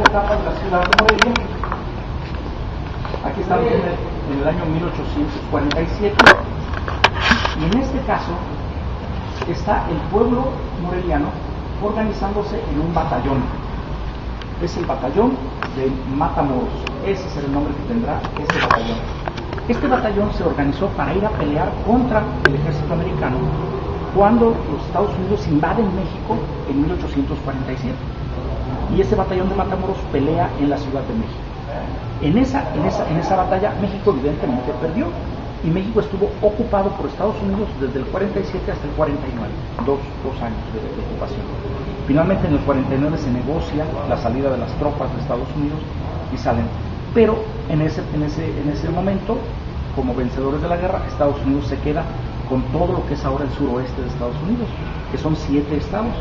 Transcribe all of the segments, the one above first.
etapa de la ciudad de Morelia. Aquí estamos en el año 1847, y en este caso está el pueblo moreliano organizándose en un batallón. Es el batallón de Matamoros, ese es el nombre que tendrá este batallón. Este batallón se organizó para ir a pelear contra el ejército americano cuando los Estados Unidos invaden México en 1847. Y ese batallón de Matamoros pelea en la Ciudad de México. En esa batalla México evidentemente perdió, y México estuvo ocupado por Estados Unidos desde el 47 hasta el 49, dos años de ocupación. Finalmente en el 49 se negocia la salida de las tropas de Estados Unidos y salen. Pero en ese momento, como vencedores de la guerra, Estados Unidos se queda con todo lo que es ahora el suroeste de Estados Unidos, que son 7 estados: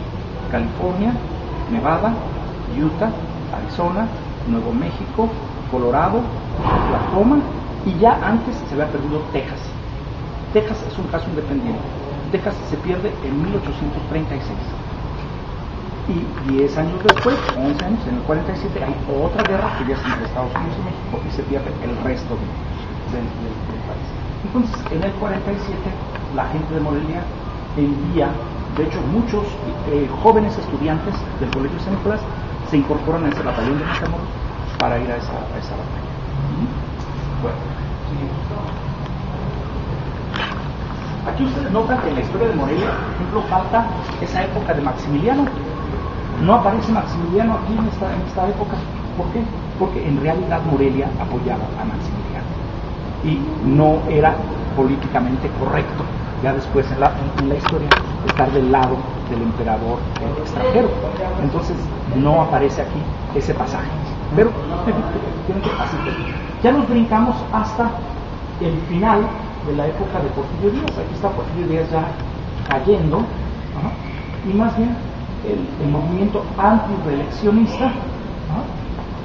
California, Nevada, Utah, Arizona, Nuevo México, Colorado, Oklahoma, y ya antes se había perdido Texas. Texas es un caso independiente. Texas se pierde en 1836. Y 10 años después, 11 años, en el 47, hay otra guerra que ya es entre Estados Unidos y México, y se pierde el resto del país. Entonces, en el 47, la gente de Morelia envía, de hecho, muchos jóvenes estudiantes del Colegio San Nicolás se incorporan a ese batallón de Matamoros para ir a esa batalla. Bueno, aquí ustedes notan que en la historia de Morelia, por ejemplo, falta esa época de Maximiliano. No aparece Maximiliano aquí en esta época. ¿Por qué? Porque en realidad Morelia apoyaba a Maximiliano y no era políticamente correcto, ya después en la historia, estar del lado del emperador extranjero. Entonces no aparece aquí ese pasaje, pero así que ya nos brincamos hasta el final de la época de Porfirio Díaz. Aquí está Porfirio Díaz ya cayendo, y más bien el movimiento antireeleccionista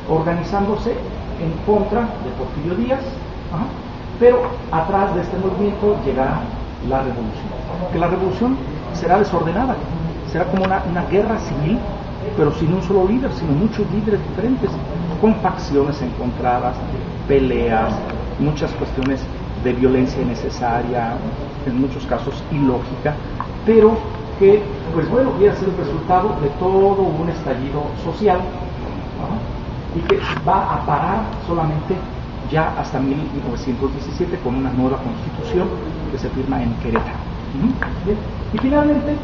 organizándose en contra de Porfirio Díaz, pero atrás de este movimiento llegará la revolución, que la revolución será desordenada, será como una guerra civil, pero sin un solo líder, sino muchos líderes diferentes, con facciones encontradas, peleas, muchas cuestiones de violencia innecesaria, en muchos casos ilógica, pero que, pues bueno, viene a ser el resultado de todo un estallido social, y que va a parar solamente ya hasta 1917 con una nueva constitución que se firma en Querétaro. Bien. Y finalmente,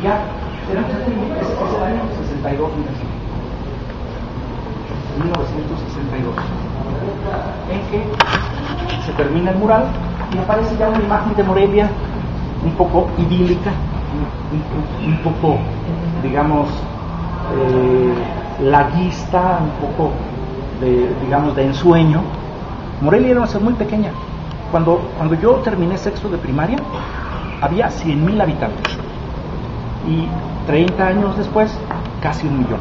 ya tenemos es el año 62, 1962, en que se termina el mural y aparece ya una imagen de Morelia un poco idílica, un poco, digamos, laguista, un poco de ensueño. Morelia era una ciudad muy pequeña. Cuando yo terminé sexto de primaria, había 100,000 habitantes, y 30 años después, casi 1 millón.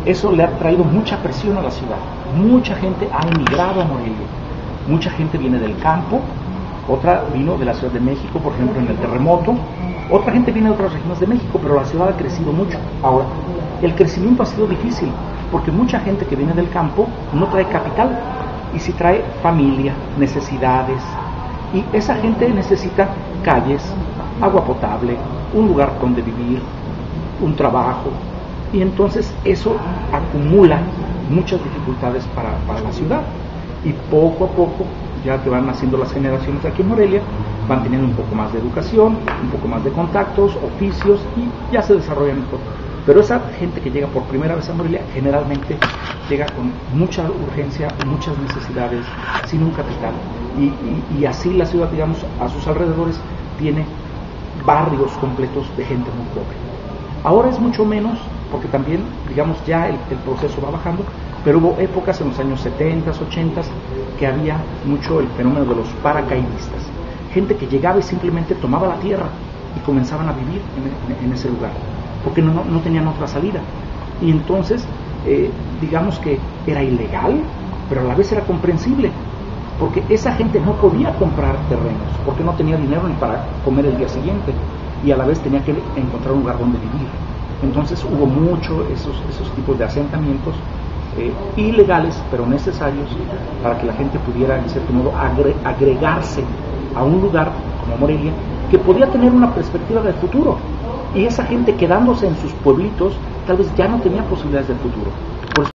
Eso le ha traído mucha presión a la ciudad. Mucha gente ha emigrado a Morelia. Mucha gente viene del campo, otra vino de la Ciudad de México, por ejemplo, en el terremoto. Otra gente viene de otras regiones de México, pero la ciudad ha crecido mucho. Ahora, el crecimiento ha sido difícil, porque mucha gente que viene del campo no trae capital, y sí trae familia, necesidades, y esa gente necesita calles, agua potable, un lugar donde vivir, un trabajo, y entonces eso acumula muchas dificultades para la ciudad, y poco a poco, ya que van naciendo las generaciones aquí en Morelia, van teniendo un poco más de educación, un poco más de contactos, oficios, y ya se desarrollan mejor. Pero esa gente que llega por primera vez a Morelia generalmente llega con mucha urgencia, muchas necesidades, sin un capital, y así la ciudad, digamos, a sus alrededores tiene barrios completos de gente muy pobre. Ahora es mucho menos, porque también, digamos, ya el proceso va bajando, pero hubo épocas en los años 70, 80 que había mucho el fenómeno de los paracaidistas, gente que llegaba y simplemente tomaba la tierra y comenzaban a vivir en ese lugar, porque no tenían otra salida. Y entonces, digamos que era ilegal, pero a la vez era comprensible, porque esa gente no podía comprar terrenos, porque no tenía dinero ni para comer el día siguiente, y a la vez tenía que encontrar un lugar donde vivir. Entonces hubo mucho esos tipos de asentamientos ilegales, pero necesarios para que la gente pudiera, en cierto modo, agregarse a un lugar como Morelia, que podía tener una perspectiva de futuro. Y esa gente, quedándose en sus pueblitos, tal vez ya no tenía posibilidades de futuro.